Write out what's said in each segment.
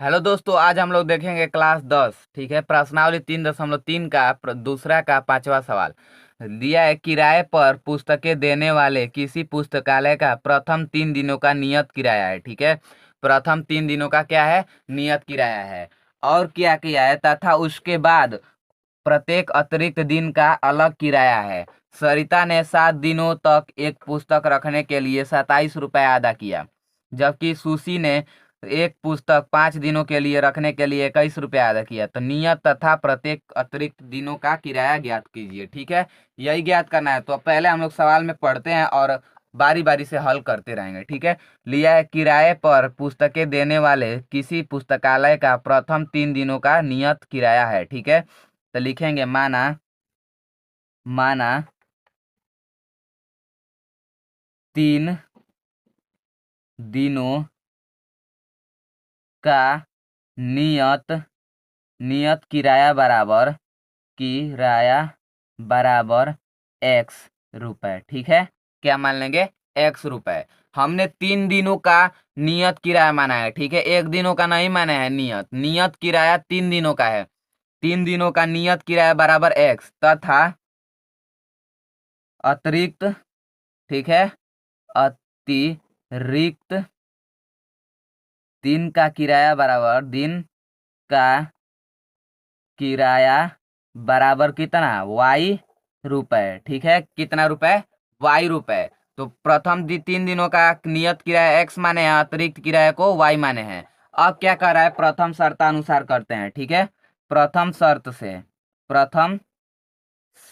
Hello दोस्तों, आज हम लोग देखेंगे क्लास 10। ठीक है, प्रश्नावली 3.3 का दूसरा का पांचवा सवाल दिया है। किराए पर पुस्तकें देने वाले किसी पुस्तकालय का प्रथम 3 दिनों का नियत किराया है। ठीक है, प्रथम 3 दिनों का क्या है? नियत किराया है। और क्या किया है? तथा उसके बाद प्रत्येक अतिरिक्त दिन का अलग किराया है। सरिता ने 7 दिनों तक एक पुस्तक रखने के लिए 27 रुपये अदा किया, जबकि सुशी ने एक पुस्तक 5 दिनों के लिए रखने के लिए 21 रुपये अदा किया। तो नियत तथा प्रत्येक अतिरिक्त दिनों का किराया ज्ञात कीजिए। ठीक है, यही ज्ञात करना है। तो पहले हम लोग सवाल में पढ़ते हैं और बारी बारी से हल करते रहेंगे। ठीक है, लिया है किराए पर पुस्तकें देने वाले किसी पुस्तकालय का प्रथम 3 दिनों का नियत किराया है। ठीक है, तो लिखेंगे माना माना 3 दिनों का नियत नियत किराया बराबर X रुपए। ठीक है, क्या मान लेंगे? X रुपए। हमने 3 दिनों का नियत किराया माना है। ठीक है, एक दिनों का नहीं माना है। नियत नियत किराया 3 दिनों का है। 3 दिनों का नियत किराया बराबर X तथा अतिरिक्त, ठीक है, अतिरिक्त दिन का किराया बराबर कितना? Y रुपए। ठीक है, कितना रुपए? Y रुपए। तो प्रथम 3 दिनों का नियत किराया X माने हैं, अतिरिक्त किराया को Y माने हैं। अब क्या कर रहा है? प्रथम शर्तानुसार करते हैं। ठीक है, प्रथम शर्त से प्रथम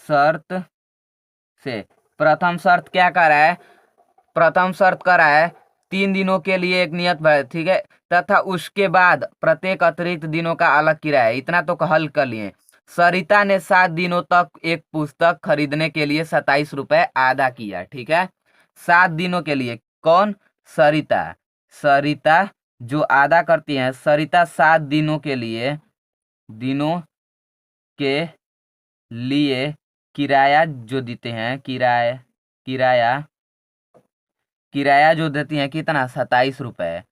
शर्त से प्रथम शर्त क्या कर रहा है? प्रथम शर्त कर रहा है 3 दिनों के लिए एक नियत ठीक है, तथा उसके बाद प्रत्येक अतिरिक्त दिनों का अलग किराया। इतना तो हल कर लिए। सरिता ने 7 दिनों तक एक पुस्तक खरीदने के लिए 27 रुपये अदा किया। ठीक है, 7 दिनों के लिए। कौन? सरिता। सरिता जो अदा करती है, सरिता 7 दिनों के लिए किराया जो देते हैं, किराया किराया जो देती हैं कितना? 27 रुपये।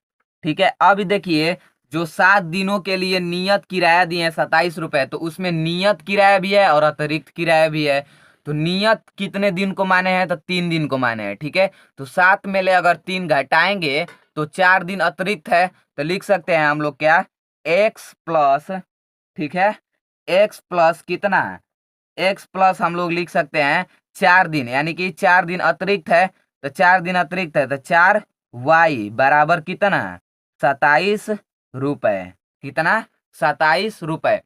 ठीक है, अब देखिए, जो 7 दिनों के लिए नियत किराया दिए हैं 27 रुपये, तो उसमें नियत किराया भी है और अतिरिक्त किराया भी है। तो नियत कितने दिन को माने हैं? तो 3 दिन को माने हैं। ठीक है, तो 7 में ले अगर 3 घटाएंगे तो 4 दिन अतिरिक्त है। तो लिख सकते हैं हम लोग क्या? एक्स प्लस, ठीक है, एक्स प्लस कितना? एक्स प्लस हम लोग लिख सकते हैं 4 दिन, यानी कि 4 दिन अतिरिक्त है। तो 4 दिन अतिरिक्त है तो 4Y बराबर कितना? 27 रुपये। कितना? 27 रुपये।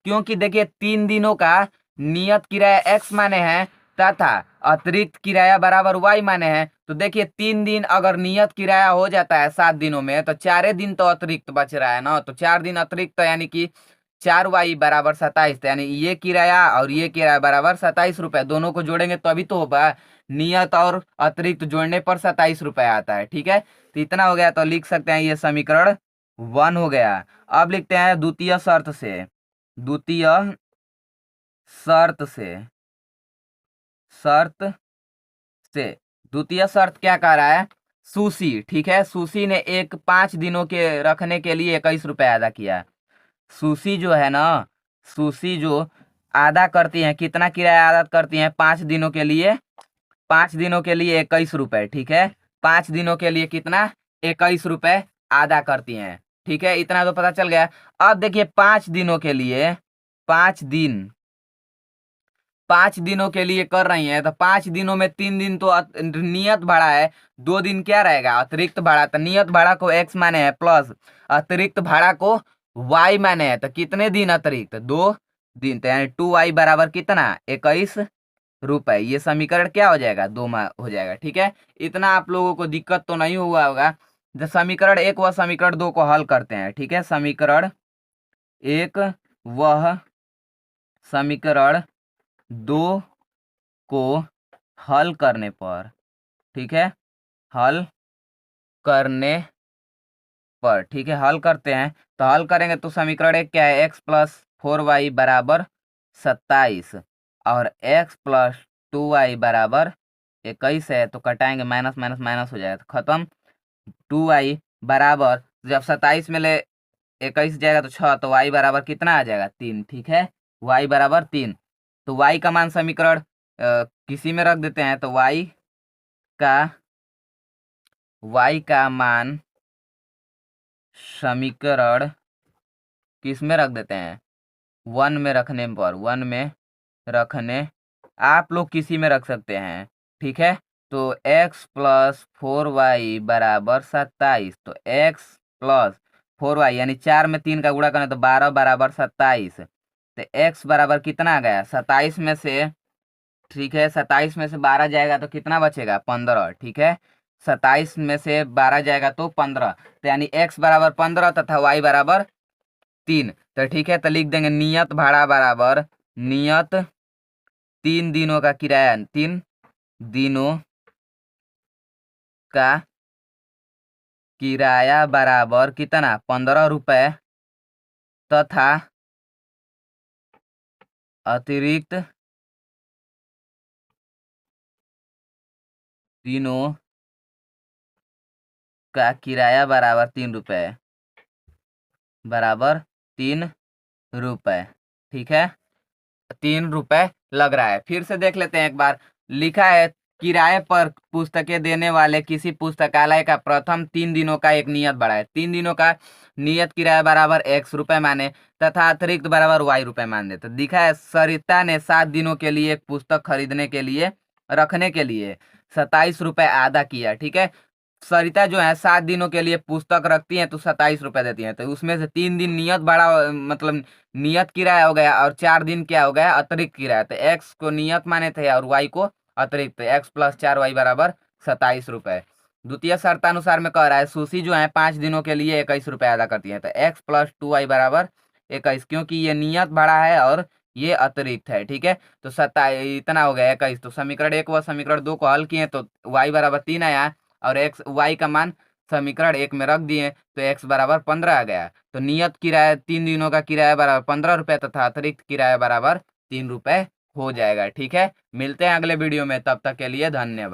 क्योंकि देखिए 3 दिनों का नियत किराया X माने हैं तथा अतिरिक्त किराया बराबर Y माने हैं। तो देखिए 3 दिन अगर नियत किराया हो जाता है 7 दिनों में, तो 4 दिन तो अतिरिक्त बच रहा है ना। तो 4 दिन अतिरिक्त, यानी कि 4Y बराबर 27, यानी ये किराया और ये किराया बराबर 27 रुपये। दोनों को जोड़ेंगे तो अभी तो होगा, नियत और अतिरिक्त जोड़ने पर 27 रुपये आता है। ठीक है, तो इतना हो गया। तो लिख सकते हैं ये समीकरण 1 हो गया। अब लिखते हैं द्वितीय शर्त से। द्वितीय शर्त से शर्त से द्वितीय शर्त क्या कह रहा है? सुशी, ठीक है, सुशी ने एक 5 दिनों के रखने के लिए 21 रुपये अदा किया। सुशी जो है ना, सुशी जो अदा करती हैं, कितना किराया अदा करती हैं 5 दिनों के लिए? 5 दिनों के लिए 21 रुपये। ठीक है, 5 दिनों के लिए कितना? 21 रुपये अदा करती हैं। ठीक है, इतना तो पता चल गया। अब देखिए 5 दिनों के लिए, 5 दिन 5 दिनों के लिए कर रही हैं, तो 5 दिनों में 3 दिन तो नियत भाड़ा है, 2 दिन क्या रहेगा? अतिरिक्त भाड़ा। तो नियत भाड़ा को X माने हैं प्लस अतिरिक्त भाड़ा को Y माने हैं। तो कितने दिन अतिरिक्त? 2 दिन। तो यानी 2Y बराबर कितना? 21 रुपये। ये समीकरण क्या हो जाएगा? 2 हो जाएगा। ठीक है, इतना आप लोगों को दिक्कत तो नहीं हुआ होगा। जब समीकरण 1 व समीकरण 2 को हल करते हैं। ठीक है, समीकरण 1 व समीकरण 2 को हल करने पर, ठीक है, हल करने पर, ठीक है, हल करते हैं। तो हल करेंगे तो समीकरण 1 क्या है? x+4y बराबर 27 और x+2y बराबर 21 है। तो कटाएंगे, माइनस माइनस माइनस हो जाएगा तो खत्म। 2y बराबर, जब 27 में ले 21 जाएगा तो 6, तो y बराबर कितना आ जाएगा 3। ठीक है, y बराबर 3। तो y का मान समीकरण किसी में रख देते हैं, तो का y का मान समीकरण किस में रख देते हैं, 1 में रखने पर, 1 में रखने, आप लोग किसी में रख सकते हैं। ठीक है, तो x प्लस 4y बराबर 27। तो x प्लस 4y यानी 4 में 3 का गुणा करें तो 12 बराबर 27। तो x बराबर कितना आ गया 27 में से, ठीक है, 27 में से 12 जाएगा तो कितना बचेगा 15। ठीक है, 27 में से 12 जाएगा तो 15, तो यानी x बराबर 15 तथा y बराबर 3। तो ठीक है, तो लिख देंगे नियत भाड़ा बराबर, नियत 3 दिनों का किराया, 3 दिनों का किराया बराबर कितना 15 रुपए तथा अतिरिक्त दिनों का किराया बराबर 3 रुपए, बराबर 3 रुपए। ठीक है, 3 रुपए लग रहा है। फिर से देख लेते हैं एक बार। लिखा है किराए पर पुस्तकें देने वाले किसी पुस्तकालय का प्रथम 3 दिनों का एक नियत भाड़ा है। 3 दिनों का नियत किराया बराबर x रुपए माने तथा अतिरिक्त बराबर y रुपए मान दे। तो दिखा है सरिता ने 7 दिनों के लिए एक पुस्तक खरीदने के लिए, रखने के लिए 27 रुपए अदा किया। ठीक है, सरिता जो है 7 दिनों के लिए पुस्तक रखती है तो 27 रुपए देती है। तो उसमें से 3 दिन नियत भाड़ा मतलब नियत किराया हो गया और 4 दिन क्या हो गया अतिरिक्त किराया। तो x को नियत माने थे और y को अतिरिक्त, x प्लस 4y बराबर 27 रुपए। द्वितीय शर्तानुसार में कह रहा है सुशी जो है 5 दिनों के लिए 21 रुपए अदा करती है। तो x प्लस 2y बराबर 21, क्योंकि ये नियत भाड़ा है और ये अतिरिक्त है। ठीक है, तो 27 इतना हो गया 21। तो समीकरण 1 व समीकरण 2 को हल किए तो y बराबर 3 आया और y का मान समीकरण 1 में रख दिए तो x बराबर 15 आ गया। तो नियत किराया 3 दिनों का किराया बराबर 15 रुपए तथा अतिरिक्त किराया बराबर 3 रुपए हो जाएगा। ठीक है, मिलते हैं अगले वीडियो में, तब तक के लिए धन्यवाद।